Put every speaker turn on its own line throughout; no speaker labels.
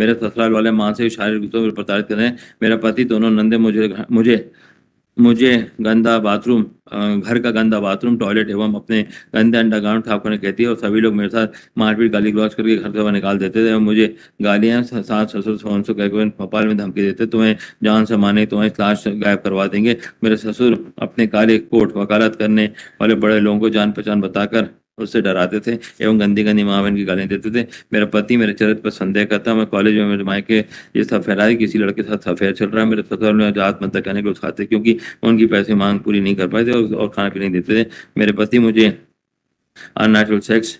मेरे ससुराल वाले मां से शारीरिक रूप से प्रताड़ित कर रहे हैं। मेरा पति, दोनों नंदे मुझे मुझे मुझे गंदा बाथरूम, घर का गंदा बाथरूम, टॉयलेट एवं अपने गंदे अंडरग्राउंड साफ करने कहती है, और सभी लोग मेरे साथ मारपीट, गाली गलौज करके घर से बाहर निकाल देते थे, और मुझे गालियां, सास ससुर सोन सो कहकर भोपाल में धमकी देते, तुम्हें जान से माने, तुम्हें लाश गायब करवा देंगे। मेरे ससुर अपने काले कोट वकालत करने वाले बड़े लोगों को जान पहचान बताकर उससे डराते थे एवं गंदी गंदी माँ बहन की गालियां देते थे। मेरा पति मेरे चरित्र पर संदेह करता। मैं कॉलेज में मेरे मायके ये सब फैलाई, किसी लड़के के साथ अफेयर चल रहा है। मेरे ससुराल में जात मत कहने को उठाते, क्योंकि उनकी पैसे मांग पूरी नहीं कर पाए थे और खाना पीने नहीं देते थे। मेरे पति मुझे अननेचुरल सेक्स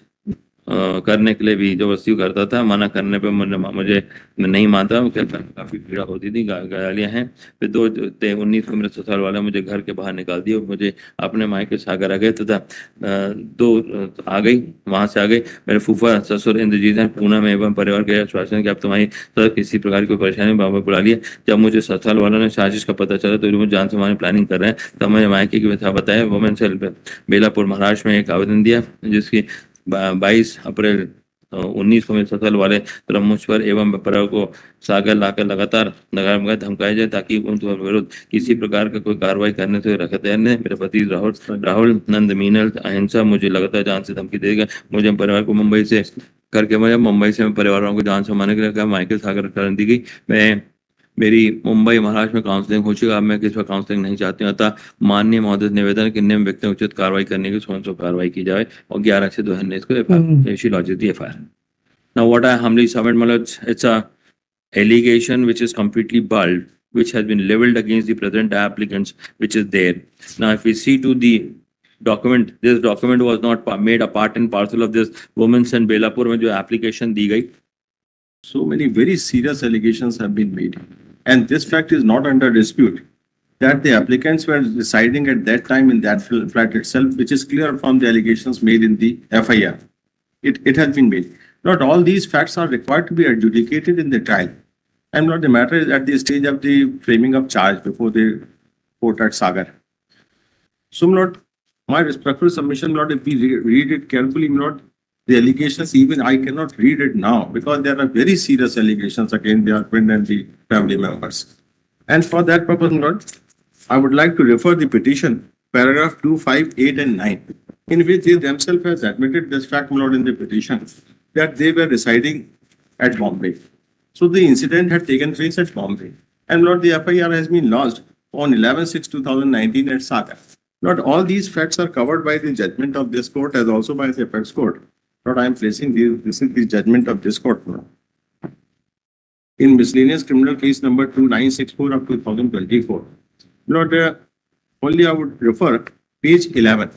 करने के लिए भी जबरदस्ती करता था। मना करने पे मुझे नहीं मानता। काफी पीड़ा होती थी, गालियां हैं। फिर 2019 को मेरे ससुराल वाले मुझे घर के बाहर निकाल दिए और मुझे अपने मायके सागर आ गए तथा आ गई, वहां से आ गई। मेरे फूफा ससुर इंद्रजीत हैं पूना में एवं परिवार के आश्वासन कि अब तुम्हारी तरफ किसी प्रकार की परेशानी बाबा बुला लिया। जब मुझे ससुराल वालों ने साजिश का पता चला तो मुझे जान से मारने प्लानिंग कर रहे हैं, तब मैंने मायके की व्यथा बताया। वुमेन सेल बेलापुर महाराष्ट्र में एक आवेदन दिया, जिसकी 22 अप्रैल 19 को मेरे ससुराल वाले ब्रह्मेश्वर एवं परिवार को सागर लाकर लगातार धमकाया जाए ताकि उन विरुद्ध किसी प्रकार का कोई कार्रवाई करने से रखा तैयार नहीं। मेरे पति राहुल नंद मीनल अहिंसा मुझे लगातार जान से धमकी देगा। मुझे परिवार को मुंबई से परिवार वालों को जान से मारने के लिए माइकल सागर कर दी गई। मेरी मुंबई महाराष्ट्र में काउंसलिंग हो चुकी है। अब मैं किसी पर काउंसलिंग नहीं चाहती हूँ। अतः माननीय महोदय निवेदन कि निम्न व्यक्तियों उचित कार्रवाई करने की स्वयं कार्रवाई की जाए, और 11 से 2019 को FIR. Now what I humbly submit, my lords, it's a allegation which is completely bald, which has been leveled against the present applicants, which is there. Now if we see to the document, this document was not made a part and parcel of this Women's and Belapur में जो application दी गई.
So many very serious allegations have been made. And this fact is not under dispute, that the applicants were residing at that time in that flat itself, which is clear from the allegations made in the FIR. It has been made. Not all these facts are required to be adjudicated in the trial. And not the matter is at the stage of the framing of charge before the court at Sagar. So, my lord, my respectful submission, my lord, if we read it carefully, my lord, the allegations, even I cannot read it now because there are very serious allegations against the husband and the family members. And for that purpose, Lord, I would like to refer the petition, paragraph 2, 5, 8, and 9, in which they themselves has admitted this fact, Lord, in the petition, that they were residing at Bombay. So the incident had taken place at Bombay. And Lord, the FIR has been lodged on 11/6/2019 at Sagar. Lord, all these facts are covered by the judgment of this court as also by the apex court. Lord, I am placing this is the judgment of this court. In miscellaneous criminal case number 2964 of 2024. Lord, only I would refer page 11.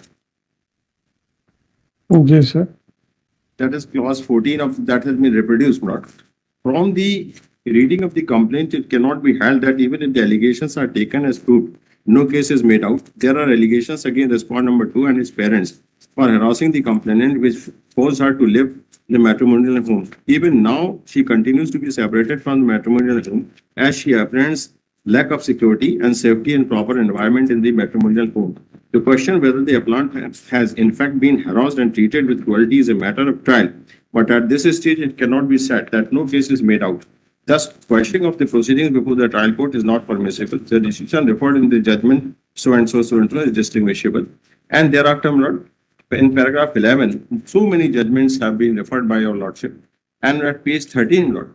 Yes, sir.
That is clause 14 of that has been reproduced, Lord. From the reading of the complaint, it cannot be held that even if the allegations are taken as proved, no case is made out. There are allegations against respondent number 2 and his parents for harassing the complainant, which forced her to live in the matrimonial home. Even now, she continues to be separated from the matrimonial home as she apprehends lack of security and safety and proper environment in the matrimonial home. The question whether the appellant has in fact been harassed and treated with cruelty is a matter of trial. But at this stage, it cannot be said that no case is made out. Thus, questioning of the proceedings before the trial court is not permissible. The decision referred in the judgment so and so is distinguishable. And thereafter, Lord, in paragraph 11, so many judgments have been referred by your lordship. And at page 13, Lord,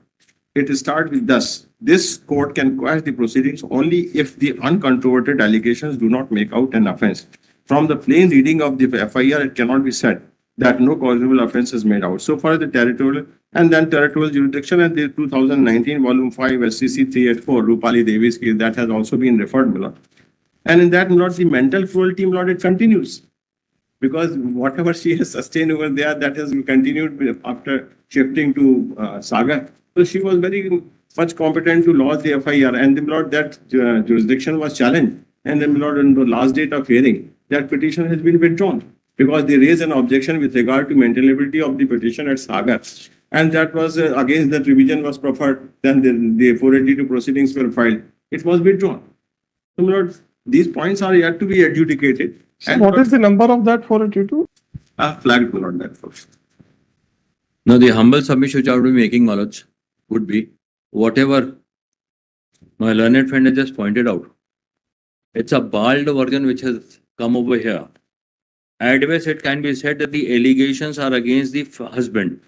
it starts with thus. This court can quash the proceedings only if the uncontroverted allegations do not make out an offense. From the plain reading of the FIR, it cannot be said that no causable offense is made out. So far, the territorial and then territorial jurisdiction and the 2019 volume 5 SCC 384 Rupali Devi's case that has also been referred, my lord. And in that, my lord, the mental cruelty, my lord, it continues. Because whatever she has sustained over there, that has continued after shifting to Sagar. So she was very much competent to lodge the FIR, and the Lord, that jurisdiction was challenged. And then, Lord, on the last date of hearing, that petition has been withdrawn because they raised an objection with regard to maintainability of the petition at Sagar. And that was against that revision was proffered. Then the 482 proceedings were filed. It was withdrawn. So, Lord, these points are yet to be adjudicated.
So what is the number of that 482?
Flagged, Lord, that first.
Now the humble submission which I will be making, my lords, would be whatever my learned friend has just pointed out. It's a bald version which has come over here. At best, it can be said that the allegations are against the husband.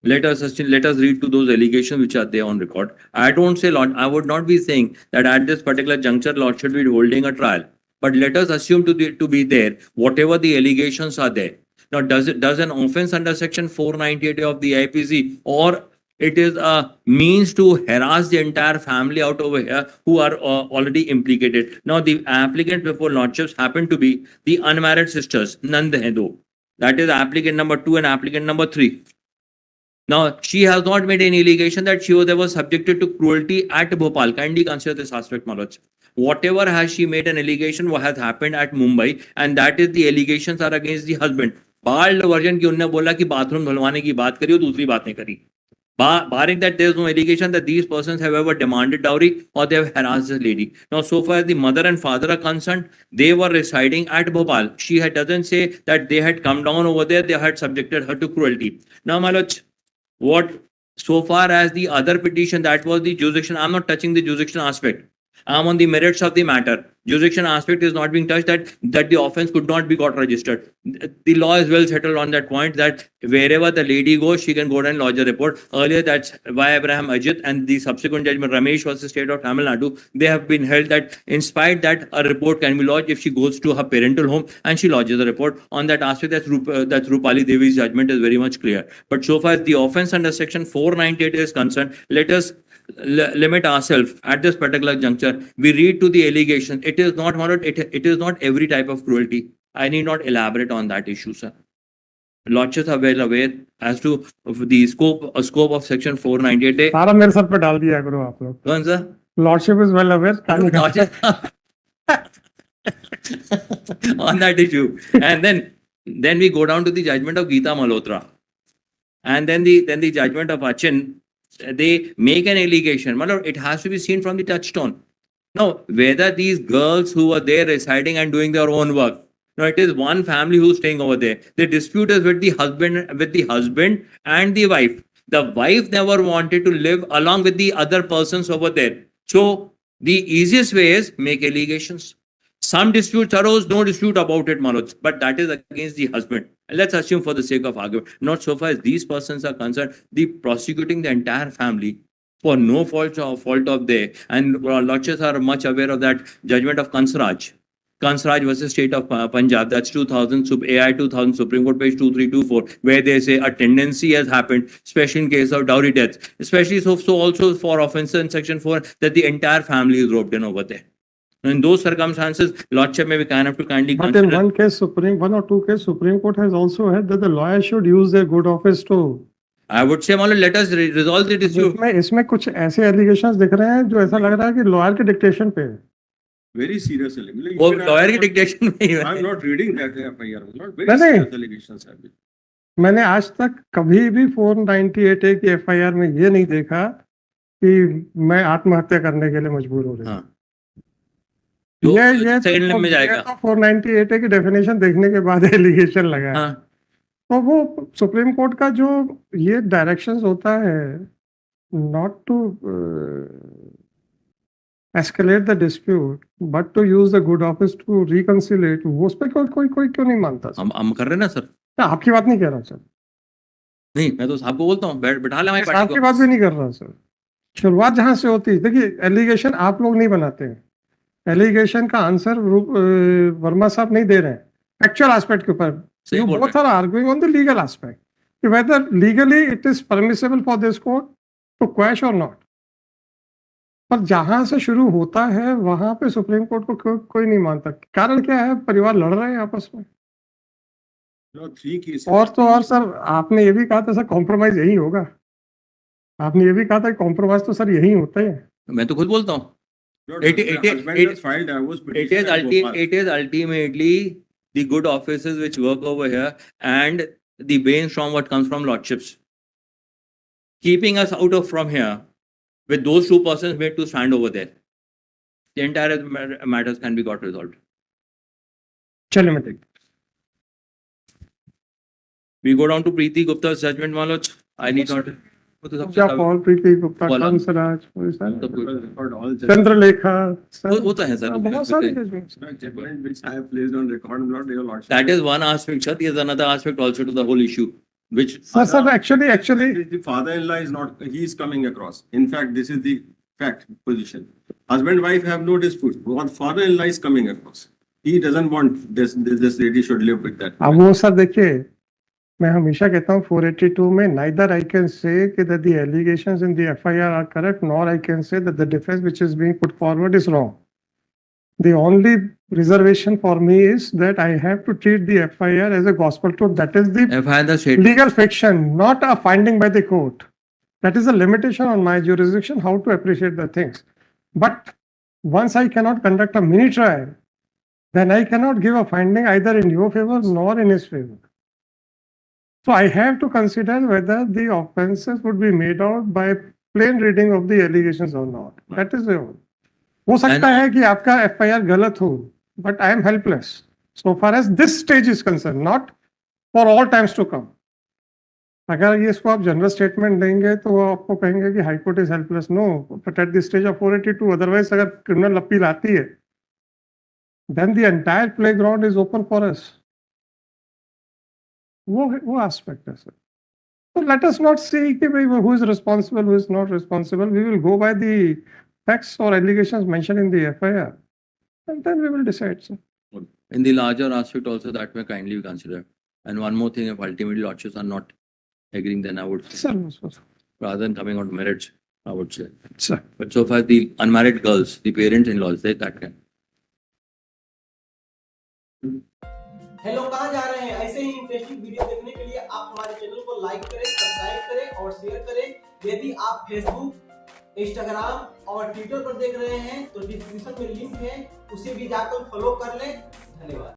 Let us read to those allegations which are there on record. I don't say Lord, I would not be saying that at this particular juncture, Lord should be holding a trial. But let us assume to be there, whatever the allegations are there. Now, does an offense under section 498 of the IPC, or it is a means to harass the entire family out over here who are already implicated? Now, the applicant before Lordships happen to be the unmarried sisters, Nand Hedo. That is applicant number 2 and applicant number 3. Now, she has not made any allegation that she was ever subjected to cruelty at Bhopal. Kindly consider this aspect, Manoj. Whatever has she made an allegation, what has happened at Mumbai, and that is the allegations are against the husband. Bald version की उन्होंने बोला कि bathroom धुलवाने की बात करी और दूसरी बात नहीं करी. Barring that, there is no allegation that these persons have ever demanded dowry or they have harassed the lady. Now, so far as the mother and father are concerned, they were residing at Bhopal. She doesn't say that they had come down over there, they had subjected her to cruelty. Now, Maloj, what so far as the other petition, that was the jurisdiction, I'm not touching the jurisdiction aspect. I'm on the merits of the matter. Jurisdiction aspect is not being touched, that the offense could not be got registered. The law is well settled on that point, that wherever the lady goes, she can go and lodge a report. Earlier, that's why Abraham Ajit and the subsequent judgment Ramesh versus State of Tamil Nadu, they have been held that in spite that a report can be lodged if she goes to her parental home and she lodges a report. On that aspect, that's Rupali Devi's judgment is very much clear. But so far as the offense under section 498 is concerned, let us limit ourselves at this particular juncture. We read to the allegation. It is not it is not every type of cruelty. I need not elaborate on that issue, sir. Lordships are well aware as to the scope of section 498A.
सारा मेरे sir पे डाल दिया करो आप लोग.
Go on, sir.
Lordship is well aware.
On that issue, and then we go down to the judgment of Geeta Malhotra, and then the judgment of Achin. They make an allegation. It has to be seen from the touchstone. Now, whether these girls who were there residing and doing their own work, now it is one family who's staying over there. The dispute is with the husband and the wife. The wife never wanted to live along with the other persons over there. So the easiest way is make allegations. Some disputes arose, no dispute about it, Manoj, but that is against the husband. Let's assume for the sake of argument, not so far as these persons are concerned, the prosecuting the entire family for no fault of their, and Lordships are much aware of that judgment of Kansraj versus State of Punjab, that's 2000 AI 2000 Supreme Court page 2324, where they say a tendency has happened, especially in case of dowry deaths, especially so also for offences in section 4, that the entire family is roped in over there. In those circumstances, Lordship may be kind enough to kindly
But
consider.
in one or two cases, Supreme Court has also held that the lawyer should use their good office to.
I would say, let us resolve the dispute.
इसमें कुछ ऐसे allegations दिख रहे हैं जो ऐसा लग रहा है कि lawyer के dictation पे है.
Very serious allegation.
वो lawyer की dictation में ही है.
I'm not reading that FIR. Not very
नहीं,
serious allegations have been.
मैंने आज तक कभी भी 498A की FIR में ये नहीं देखा कि मैं आत्महत्या करने के लिए मजबूर हो रही हूँ.
हाँ. ये
तो
सेकंड में जाएगा.
498A की डेफिनेशन देखने के बाद एलिगेशन लगा है.
हाँ.
तो वो सुप्रीम कोर्ट का जो ये डायरेक्शंस होता है not to escalate the dispute but to use the good office to reconciliate, वो उस पर कोई कोई क्यों नहीं मानता?
हम कर रहे हैं ना सर.
आपकी बात नहीं कह रहा सर.
नहीं, मैं तो साहब को बोलता हूँ, बैठा ले हमारी पार्टी
आपकी
को.
बात भी नहीं कर रहा सर. शुरुआत जहां से होती है, देखिए एलिगेशन आप लोग नहीं बनाते हैं, एलिगेशन का आंसर वर्मा साहब नहीं दे रहे हैं एक्चुअल एस्पेक्ट के ऊपर.
सही बोल रहे हैं.
both are arguing on the legal aspect, whether legally it is permissible for this court to quash or not. पर जहां से शुरू होता है वहां पे सुप्रीम कोर्ट को कोई नहीं मानता. कारण क्या है? परिवार लड़ रहे हैं आपस में.
No, 3 cases.
और तो और सर आपने ये भी कहा था सर कॉम्प्रोमाइज यही होगा. आपने ये भी कहा था कॉम्प्रोमाइज तो सर यही होता है.
मैं तो खुद बोलता हूँ.
No,
It-
the
it-
husband
it-
has filed divorce
It
petition
is
at Bhopal.
ultimately the good offices which work over here and the brains from what comes from Lordships, keeping us out of from here with those two persons made to stand over there. The entire matters can be got resolved.
चलिए मैं देख.
We go down to Preeti Gupta's judgment, Manoj. I need not. वो तो सबसे
पूजा Paul, प्रीति Gupta,
Paul-
Kansraj, वो सारे,
तो कोई-
Record all judgments.
चंद्रलेखा,
वो तो है सर,
बहुत सारे judgments।
Judgment which I have placed on record, not your lordship.
that is one aspect, sir. There is another aspect also to the whole issue, which
Sir, actually,
The father-in-law is not, he is coming across. In fact, this is the fact position. Husband, wife have no dispute. What father-in-law is coming across. He doesn't want this lady should live with that.
अब वो sir देखिए, मैं हमेशा कहता हूँ 482 में neither I can say that the allegations in the FIR are correct, nor I can say that the defense which is being put forward is wrong. The only reservation for me is that I have to treat the FIR as a gospel truth. That is the
FIR the state.
legal fiction, not a finding by the court. That is a limitation on my jurisdiction, how to appreciate the things. But once I cannot conduct a mini trial, then I cannot give a finding either in your favor nor in his favor. So I have to consider whether the offences would be made out by plain reading of the allegations or not. That is the only. हो सकता है कि आपका FIR गलत हो, but I am helpless so far as this stage is concerned, not for all times to come. अगर ये इसको आप जनरल स्टेटमेंट देंगे तो वो आपको कहेंगे कि high court is helpless. No, but at the stage of 482 otherwise अगर क्रिमिनल अपील आती है then the entire playground is open for us. वो एस्पेक्ट है sir. So let us not say कि भाई who is responsible, who is not responsible. We will go by the facts or allegations mentioned in the FIR and then we will decide, sir.
In the larger aspect also that may kindly be considered. And one more thing, if ultimately lordships are not agreeing, then I would say,
Sir,
rather than coming on merits, I would say.
sir.
But so far the unmarried girls, the parents-in-laws, they that can.
Hello, कहाँ जा रहे हैं? ऐसे ही interesting video देखने के लिए आप हमारे चैनल को लाइक करें, सब्सक्राइब करें और शेयर करें. यदि आप फेसबुक, इंस्टाग्राम और ट्विटर पर देख रहे हैं तो डिस्क्रिप्शन में लिंक है, उसे भी जाकर फॉलो कर लें. धन्यवाद.